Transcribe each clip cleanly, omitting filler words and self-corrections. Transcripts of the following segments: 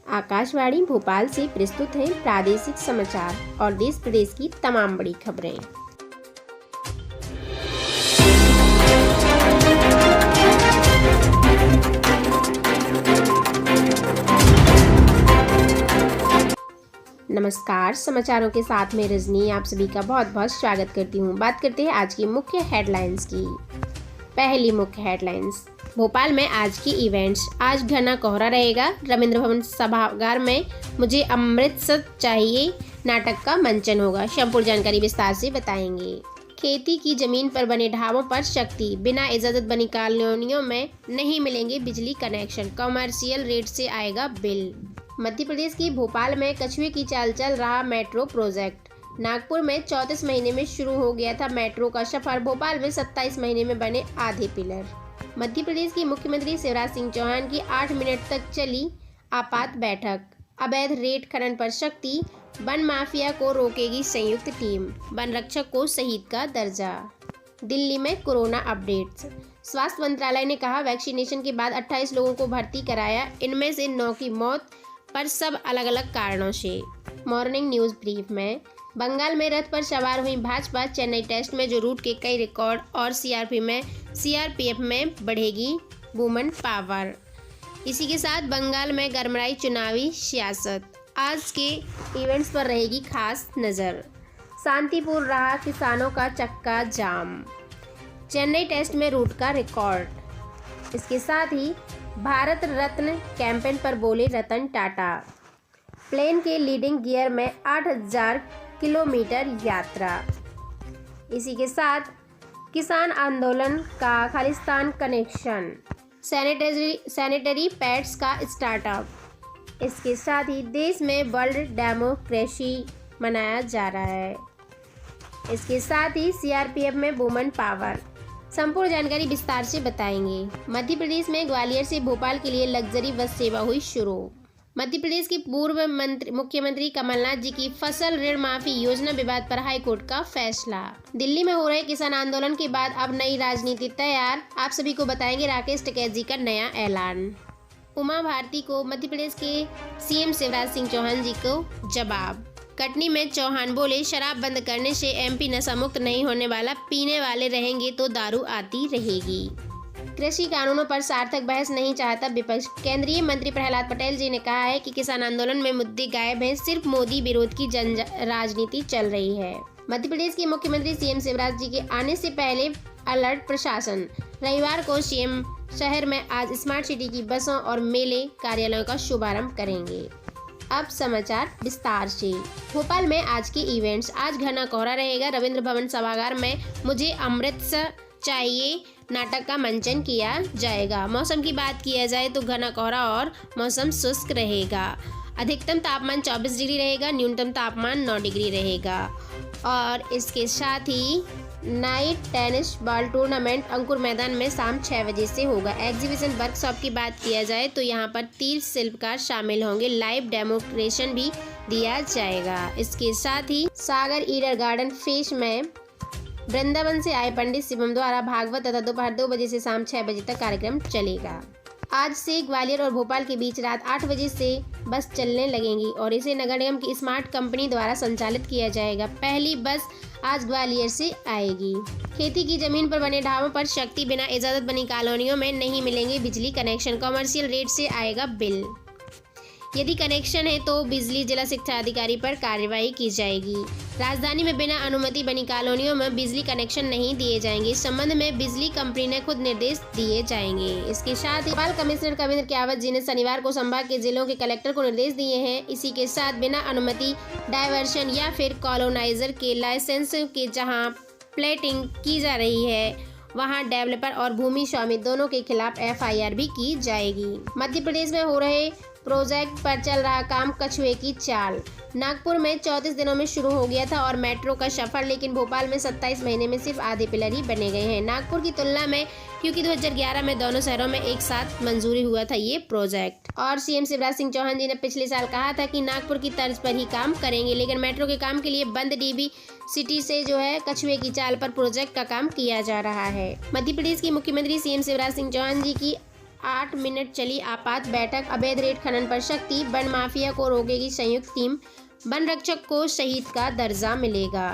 आकाशवाणी भोपाल से प्रस्तुत हैं प्रादेशिक समाचार और देश प्रदेश की तमाम बड़ी खबरें। नमस्कार, समाचारों के साथ में रजनी आप सभी का बहुत बहुत स्वागत करती हूँ। बात करते हैं आज की मुख्य हेडलाइंस की। पहली मुख्य हेडलाइंस, भोपाल में आज की इवेंट्स। आज घना कोहरा रहेगा। रविंद्र भवन सभागार में मुझे अमृतसर चाहिए नाटक का मंचन होगा। संपूर्ण जानकारी विस्तार से बताएंगे। खेती की जमीन पर बने ढाबों पर सख्ती। बिना इजाजत बनी कॉलोनियों में नहीं मिलेंगे बिजली कनेक्शन। कमर्शियल रेट से आएगा बिल। मध्य प्रदेश की भोपाल में कछुए की चाल चल रहा मेट्रो प्रोजेक्ट। नागपुर में 34 महीने में शुरू हो गया था मेट्रो का सफर। भोपाल में 27 महीने में बने आधे पिलर। मध्य प्रदेश की मुख्यमंत्री शिवराज सिंह चौहान की 8 मिनट तक चली आपात बैठक। अवैध रेत खनन पर सख्ती। वन माफिया को रोकेगी संयुक्त टीम। वन रक्षक को शहीद का दर्जा। दिल्ली में कोरोना अपडेट्स। स्वास्थ्य मंत्रालय ने कहा, वैक्सीनेशन के बाद 28 लोगों को भर्ती कराया। इनमें से 9 की मौत, पर सब अलग अलग कारणों से। मॉर्निंग न्यूज ब्रीफ में बंगाल में रथ पर सवार हुई भाजपा। चेन्नई टेस्ट में जो रूट के कई रिकॉर्ड और सीआरपीएफ में बढ़ेगी वुमेन पावर। इसी के साथ बंगाल में गरमाई चुनावी सियासत। आज के इवेंट्स पर रहेगी खास नज़र। शांतिपूर्ण रहा किसानों का चक्का जाम। चेन्नई टेस्ट में रूट का रिकॉर्ड। इसके साथ ही भारत रत्न कैंपेन पर बोले रतन टाटा। प्लेन के लीडिंग गियर में 8000 किलोमीटर यात्रा। इसी के साथ किसान आंदोलन का खालिस्तान कनेक्शन। सैनिटरी पैड्स का स्टार्टअप। इसके साथ ही देश में वर्ल्ड डेमोक्रेसी मनाया जा रहा है। इसके साथ ही सीआरपीएफ में वुमेन पावर। संपूर्ण जानकारी विस्तार से बताएंगे। मध्य प्रदेश में ग्वालियर से भोपाल के लिए लग्जरी बस सेवा हुई शुरू। मध्य प्रदेश के पूर्व मुख्यमंत्री कमलनाथ जी की फसल ऋण माफी योजना विवाद पर हाईकोर्ट का फैसला। दिल्ली में हो रहे किसान आंदोलन के बाद अब नई राजनीति तैयार। आप सभी को बताएंगे राकेश टिकैत जी का नया ऐलान। उमा भारती को मध्य प्रदेश के सीएम शिवराज सिंह चौहान जी को जवाब। कटनी में चौहान बोले, शराब बंद करने से एमपी नशा मुक्त नहीं होने वाला, पीने वाले रहेंगे तो दारू आती रहेगी। कृषि कानूनों पर सार्थक बहस नहीं चाहता विपक्ष। केंद्रीय मंत्री प्रहलाद पटेल जी ने कहा है कि किसान आंदोलन में मुद्दे गायब हैं, सिर्फ मोदी विरोध की राजनीति चल रही है। मध्य प्रदेश के मुख्यमंत्री सीएम शिवराज जी के आने से पहले अलर्ट प्रशासन। रविवार को सीएम शहर में आज स्मार्ट सिटी की बसों और मेले कार्यालयों का शुभारंभ करेंगे। अब समाचार विस्तार से। भोपाल में आज के इवेंट्स। आज घना कोहरा रहेगा। रविंद्र भवन सभागार में मुझे अमृतसर चाहिए नाटक का मंचन किया जाएगा। मौसम की बात किया जाए तो घना कोहरा और मौसम शुष्क रहेगा। अधिकतम तापमान 24 डिग्री रहेगा। न्यूनतम तापमान 9 डिग्री रहेगा। और इसके साथ ही नाइट टेनिस बॉल टूर्नामेंट अंकुर मैदान में शाम 6 बजे से होगा। एग्जीबिशन वर्कशॉप की बात किया जाए तो यहाँ पर 30 शिल्पकार शामिल होंगे। लाइव डेमोक्रेशन भी दिया जाएगा। इसके साथ ही सागर ईडर गार्डन फेस में वृंदावन से आए पंडित शिवम द्वारा भागवत तथा दोपहर 2 बजे से शाम 6 बजे तक कार्यक्रम चलेगा। आज से ग्वालियर और भोपाल के बीच रात 8 बजे से बस चलने लगेंगी और इसे नगर निगम की स्मार्ट कंपनी द्वारा संचालित किया जाएगा। पहली बस आज ग्वालियर से आएगी। खेती की जमीन पर बने ढाबों पर सख्ती। बिना इजाजत बनी कॉलोनियों में नहीं मिलेंगे बिजली कनेक्शन। कमर्शियल रेट से आएगा बिल। यदि कनेक्शन है तो बिजली जिला शिक्षा अधिकारी पर कार्रवाई की जाएगी। राजधानी में बिना अनुमति बनी कॉलोनियों में बिजली कनेक्शन नहीं दिए जाएंगे। इस संबंध में बिजली कंपनी ने खुद निर्देश दिए जाएंगे। इसके साथ ही भोपाल कमिश्नर कविंद्र कियावत जी ने शनिवार को संभाग के जिलों के कलेक्टर को निर्देश दिए हैं। इसी के साथ बिना अनुमति डायवर्शन या फिर कॉलोनाइजर के लाइसेंस के जहां प्लेटिंग की जा रही है वहां डेवलपर और भूमि स्वामी दोनों के खिलाफ एफआईआर भी की जाएगी। मध्य प्रदेश में हो रहे प्रोजेक्ट पर चल रहा काम कछुए की चाल। नागपुर में 34 दिनों में शुरू हो गया था और मेट्रो का सफर, लेकिन भोपाल में 27 महीने में सिर्फ आधे पिलर ही बने गए हैं। नागपुर की तुलना में, क्योंकि 2011 में दोनों शहरों में एक साथ मंजूरी हुआ था ये प्रोजेक्ट। और सीएम शिवराज सिंह चौहान जी ने पिछले साल कहा था कि नागपुर की तर्ज पर ही काम करेंगे, लेकिन मेट्रो के काम के लिए बंद डीबी सिटी से जो है कछुए की चाल पर प्रोजेक्ट का काम किया जा रहा है। मध्य प्रदेश की मुख्यमंत्री सीएम शिवराज सिंह चौहान जी की 8 मिनट चली आपात बैठक। अवैध रेत खनन पर सख्ती, वन माफिया को रोकेगी संयुक्त टीम। वन रक्षक को शहीद का दर्जा मिलेगा।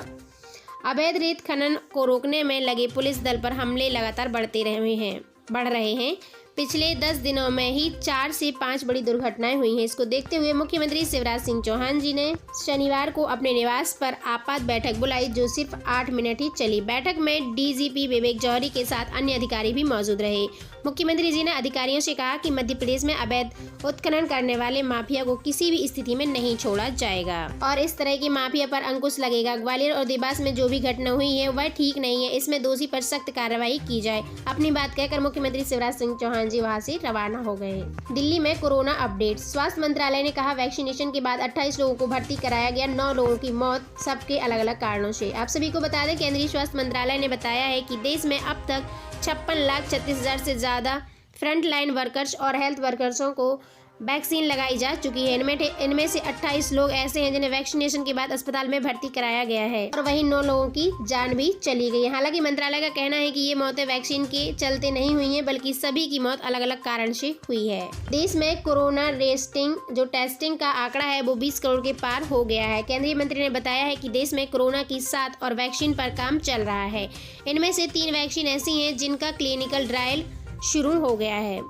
अवैध रेत खनन को रोकने में लगे पुलिस दल पर हमले लगातार बढ़ रहे हैं। पिछले 10 दिनों में ही 4 से 5 बड़ी दुर्घटनाएं हुई हैं। इसको देखते हुए मुख्यमंत्री शिवराज सिंह चौहान जी ने शनिवार को अपने निवास पर आपात बैठक बुलाई, जो सिर्फ 8 मिनट ही चली। बैठक में डीजीपी विवेक जौहरी के साथ अन्य अधिकारी भी मौजूद रहे। मुख्यमंत्री जी ने अधिकारियों से कहा कि मध्य प्रदेश में अवैध उत्खनन करने वाले माफिया को किसी भी स्थिति में नहीं छोड़ा जाएगा और इस तरह की माफिया पर अंकुश लगेगा। ग्वालियर और देवास में जो भी घटना हुई है वह ठीक नहीं है, इसमें दोषी पर सख्त कार्रवाई की जाए। अपनी बात कहकर मुख्यमंत्री शिवराज सिंह चौहान जी वहां से रवाना हो गए। दिल्ली में कोरोना अपडेट। स्वास्थ्य मंत्रालय ने कहा, वैक्सीनेशन के बाद 28 लोगों को भर्ती कराया गया, 9 लोगों की मौत, सबके अलग अलग कारणों से। आप सभी को बता दें, केंद्रीय स्वास्थ्य मंत्रालय ने बताया है कि देश में अब तक 56,36,000 से ज्यादा फ्रंट लाइन वर्कर्स और हेल्थ वर्कर्सों को वैक्सीन लगाई जा चुकी है। इनमें से 28 लोग ऐसे हैं जिन्हें वैक्सीनेशन के बाद अस्पताल में भर्ती कराया गया है और वहीं 9 लोगों की जान भी चली गई। हालांकि मंत्रालय का कहना है कि ये मौतें वैक्सीन के चलते नहीं हुई हैं, बल्कि सभी की मौत अलग अलग कारण से हुई है। देश में कोरोना टेस्टिंग का आंकड़ा है वो 20 करोड़ के पार हो गया है। केंद्रीय मंत्री ने बताया है कि देश में कोरोना की 7 और वैक्सीन पर काम चल रहा है। इनमें से 3 वैक्सीन ऐसी हैं जिनका क्लिनिकल ट्रायल शुरू हो गया है।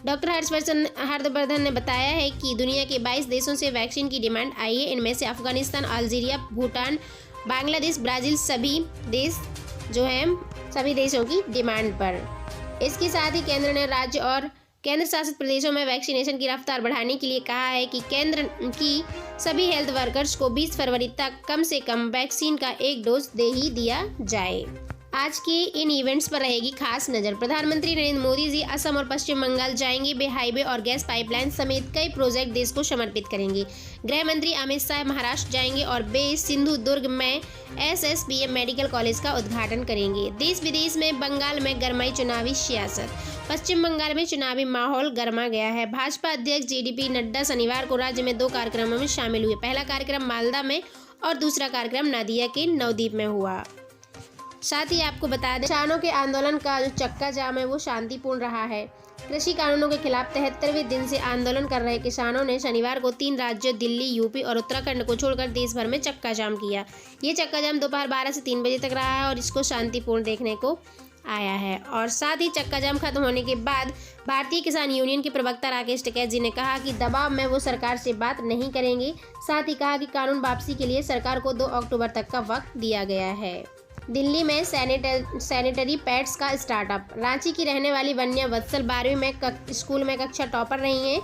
डॉक्टर हर्षवर्धन ने बताया है कि दुनिया के 22 देशों से वैक्सीन की डिमांड आई है। इनमें से अफगानिस्तान, अल्जीरिया, भूटान, बांग्लादेश, ब्राजील सभी देशों की डिमांड पर। इसके साथ ही केंद्र ने राज्य और केंद्र शासित प्रदेशों में वैक्सीनेशन की रफ्तार बढ़ाने के लिए कहा है कि केंद्र की सभी हेल्थ वर्कर्स को 20 फरवरी तक कम से कम वैक्सीन का 1 डोज दे ही दिया जाए। आज के इन इवेंट्स पर रहेगी खास नजर। प्रधानमंत्री नरेंद्र मोदी जी असम और पश्चिम बंगाल जाएंगे। वे हाईवे और गैस पाइपलाइन समेत कई प्रोजेक्ट देश को समर्पित करेंगे। गृह मंत्री अमित शाह महाराष्ट्र जाएंगे और वे सिंधु दुर्ग में SSPM मेडिकल कॉलेज का उद्घाटन करेंगे। देश विदेश में बंगाल में गरमाई चुनावी सियासत। पश्चिम बंगाल में चुनावी माहौल गर्मा गया है। भाजपा अध्यक्ष JDP नड्डा शनिवार को राज्य में 2 कार्यक्रमों में शामिल हुए। पहला कार्यक्रम मालदा में और दूसरा कार्यक्रम नादिया के नवद्वीप में हुआ। साथ ही आपको बता दें, किसानों के आंदोलन का जो चक्का जाम है वो शांतिपूर्ण रहा है। कृषि कानूनों के खिलाफ 73वें दिन से आंदोलन कर रहे किसानों ने शनिवार को 3 राज्यों दिल्ली, यूपी और उत्तराखंड को छोड़कर देश भर में चक्का जाम किया। ये चक्का जाम दोपहर 12 से 3 बजे तक रहा है और इसको शांतिपूर्ण देखने को आया है। और साथ ही चक्का जाम खत्म होने के बाद भारतीय किसान यूनियन के प्रवक्ता राकेश टिकैत जी ने कहा कि दबाव में वो सरकार से बात नहीं करेंगे। साथ ही कहा कि कानून वापसी के लिए सरकार को 2 अक्टूबर तक का वक्त दिया गया है। दिल्ली में सैनिटरी पैड्स का स्टार्टअप। रांची की रहने वाली वन्या वत्सल 12वीं में स्कूल में कक्षा टॉपर रही हैं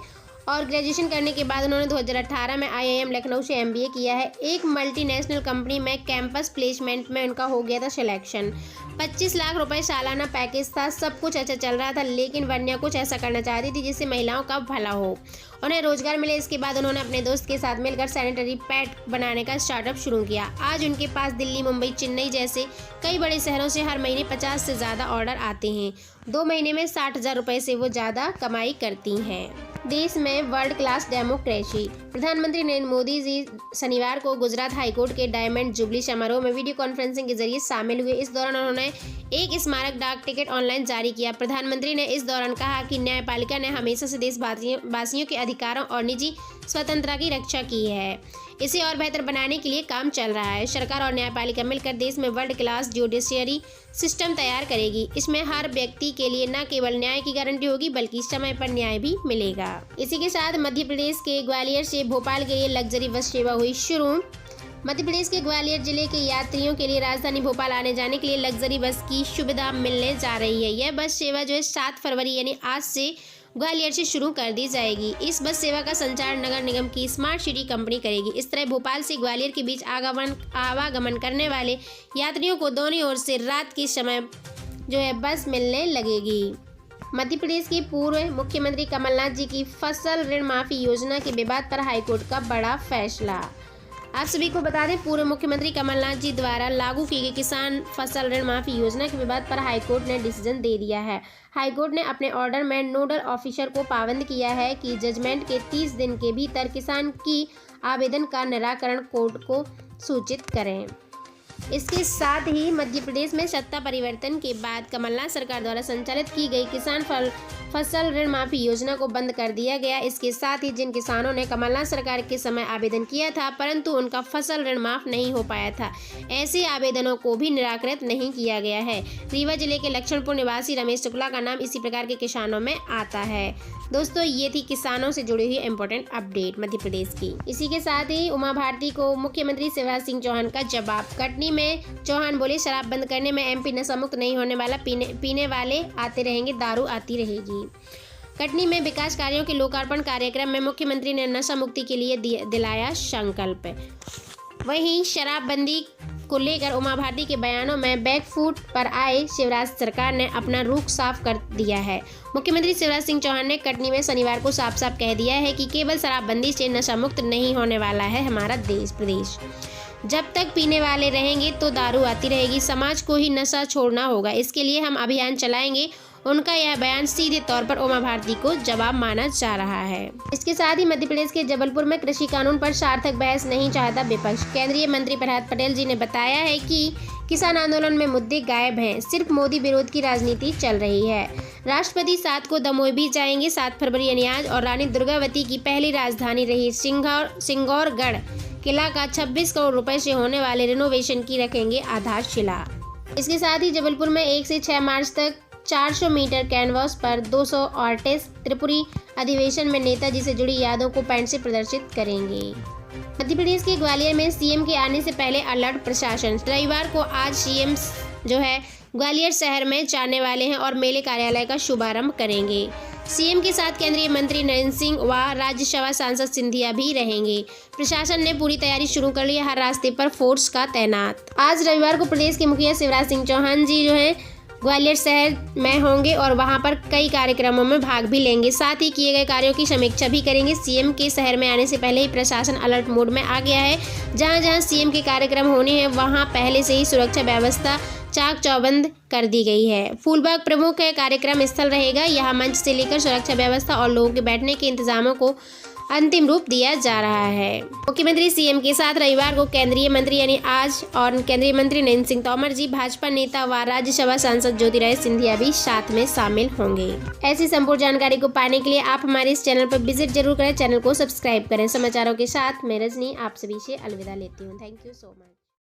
और ग्रेजुएशन करने के बाद उन्होंने 2018 में IIM लखनऊ से MBA किया है। एक मल्टीनेशनल कंपनी में कैंपस प्लेसमेंट में उनका हो गया था सिलेक्शन। 25 लाख रुपए सालाना पैकेज था। सब कुछ अच्छा चल रहा था, लेकिन वन्या कुछ ऐसा करना चाहती थी जिससे महिलाओं का भला हो, उन्हें रोजगार मिले। इसके बाद उन्होंने अपने दोस्त के साथ मिलकर सैनिटरी पैड बनाने का स्टार्टअप शुरू किया। आज उनके पास दिल्ली, मुंबई, चेन्नई जैसे कई बड़े शहरों से हर महीने 50 से ज़्यादा ऑर्डर आते हैं। 2 महीने में 60,000 रुपये से वो ज़्यादा कमाई करती हैं। देश में वर्ल्ड क्लास डेमोक्रेसी। प्रधानमंत्री नरेंद्र मोदी जी शनिवार को गुजरात हाईकोर्ट के डायमंड जुबली समारोह में वीडियो कॉन्फ्रेंसिंग के जरिए शामिल हुए। इस दौरान उन्होंने एक स्मारक डाक टिकट ऑनलाइन जारी किया। प्रधानमंत्री ने इस दौरान कहा कि न्यायपालिका ने हमेशा से देशवासियों के अधिकारों और निजी स्वतंत्रता की रक्षा की है। इसे और बेहतर बनाने के लिए काम चल रहा है। सरकार और न्यायपालिका मिलकर देश में वर्ल्ड क्लास जुडिशियरी सिस्टम तैयार करेगी। इसमें हर व्यक्ति के लिए न केवल न्याय की गारंटी होगी, बल्कि समय पर न्याय भी मिलेगा। इसी के साथ मध्य प्रदेश के ग्वालियर से भोपाल के लिए लग्जरी बस सेवा हुई शुरू। मध्य प्रदेश के ग्वालियर जिले के यात्रियों के लिए राजधानी भोपाल आने जाने के लिए लग्जरी बस की सुविधा मिलने जा रही है। यह बस सेवा जो है 7 फरवरी यानी आज से ग्वालियर से शुरू कर दी जाएगी। इस बस सेवा का संचालन नगर निगम की स्मार्ट सिटी कंपनी करेगी। इस तरह भोपाल से ग्वालियर के बीच आवागमन करने वाले यात्रियों को दोनों ओर से रात के समय जो है बस मिलने लगेगी। मध्य प्रदेश के पूर्व मुख्यमंत्री कमलनाथ जी की फसल ऋण माफी योजना के विवाद पर हाईकोर्ट का बड़ा फैसला। आप सभी को बता दें, पूर्व मुख्यमंत्री कमलनाथ जी द्वारा लागू की गई किसान फसल ऋण माफी योजना के विवाद पर हाईकोर्ट ने डिसीजन दे दिया है। हाईकोर्ट ने अपने ऑर्डर में नोडल ऑफिसर को पाबंद किया है कि जजमेंट के 30 दिन के भीतर किसान की आवेदन का निराकरण कोर्ट को सूचित करें। इसके साथ ही मध्य प्रदेश में सत्ता परिवर्तन के बाद कमलनाथ सरकार द्वारा संचालित की गई किसान फसल ऋण माफी योजना को बंद कर दिया गया। इसके साथ ही जिन किसानों ने कमलनाथ सरकार के समय आवेदन किया था परंतु उनका फसल ऋण माफ नहीं हो पाया था, ऐसे आवेदनों को भी निराकृत नहीं किया गया है। रीवा जिले के लक्ष्मणपुर निवासी रमेश शुक्ला का नाम इसी प्रकार के किसानों में आता है। दोस्तों, ये थी किसानों से जुड़ी हुई इम्पोर्टेंट अपडेट मध्य प्रदेश की। इसी के साथ ही उमा भारती को मुख्यमंत्री शिवराज सिंह चौहान का जवाब। कटनी में चौहान बोले, शराब बंद करने में एमपी नशा मुक्त नहीं होने वाला, पीने वाले आते रहेंगे, दारू आती रहेगी। कटनी में विकास कार्यों के लोकार्पण कार्यक्रम में मुख्यमंत्री ने नशा मुक्ति के लिए दिलाया संकल्प। वहीं शराबबंदी को लेकर उमा भारती के बयानों में बैकफुट पर आए शिवराज सरकार ने अपना रुख साफ कर दिया है। मुख्यमंत्री शिवराज सिंह चौहान ने कटनी में शनिवार को साफ साफ कह दिया है कि केवल शराबबंदी से नशा मुक्त नहीं होने वाला है हमारा देश प्रदेश। जब तक पीने वाले रहेंगे तो दारू आती रहेगी। समाज को ही नशा छोड़ना होगा, इसके लिए हम अभियान चलाएंगे। उनका यह बयान सीधे तौर पर उमा भारती को जवाब माना जा रहा है। इसके साथ ही मध्य प्रदेश के जबलपुर में कृषि कानून पर सार्थक बहस नहीं चाहता विपक्ष। केंद्रीय मंत्री प्रहलाद पटेल जी ने बताया है कि किसान आंदोलन में मुद्दे गायब हैं, सिर्फ मोदी विरोध की राजनीति चल रही है। राष्ट्रपति 7 को दमोह भी जाएंगे। 7 फरवरी यानी आज और रानी दुर्गावती की पहली राजधानी रही सिंगौरगढ़ किला का 26 करोड़ रुपए से होने वाले रिनोवेशन की रखेंगे आधारशिला। इसके साथ ही जबलपुर में 1 से 6 मार्च तक 400 मीटर कैनवास पर 200 आर्टिस्ट त्रिपुरी अधिवेशन में नेताजी से जुड़ी यादों को पेंट से प्रदर्शित करेंगे। मध्य प्रदेश के ग्वालियर में सीएम के आने से पहले अलर्ट प्रशासन। रविवार को आज सीएम ग्वालियर शहर में जाने वाले हैं और मेले कार्यालय का शुभारंभ करेंगे। सीएम के साथ केंद्रीय मंत्री नरेंद्र सिंह व राज्यसभा सांसद सिंधिया भी रहेंगे। प्रशासन ने पूरी तैयारी शुरू कर ली है, हर रास्ते पर फोर्स का तैनात। आज रविवार को प्रदेश के मुखिया शिवराज सिंह चौहान जी ग्वालियर शहर में होंगे और वहां पर कई कार्यक्रमों में भाग भी लेंगे। साथ ही किए गए कार्यों की समीक्षा भी करेंगे। सीएम के शहर में आने से पहले ही प्रशासन अलर्ट मोड में आ गया है। जहां जहां सीएम के कार्यक्रम होने हैं वहां पहले से ही सुरक्षा व्यवस्था चाक चौबंद कर दी गई है। फूलबाग प्रमुख कार्यक्रम स्थल रहेगा। यहाँ मंच से लेकर सुरक्षा व्यवस्था और लोगों के बैठने के इंतजामों को अंतिम रूप दिया जा रहा है। मुख्यमंत्री सीएम के साथ रविवार को केंद्रीय मंत्री यानी आज और केंद्रीय मंत्री नरेंद्र सिंह तोमर जी, भाजपा नेता व राज्यसभा सांसद ज्योतिरादित्य सिंधिया भी साथ में शामिल होंगे। ऐसी संपूर्ण जानकारी को पाने के लिए आप हमारे इस चैनल पर विजिट जरूर करें, चैनल को सब्सक्राइब करें। समाचारों के साथ मैं रजनी आप सभी से अलविदा लेती हूँ। Thank you so much.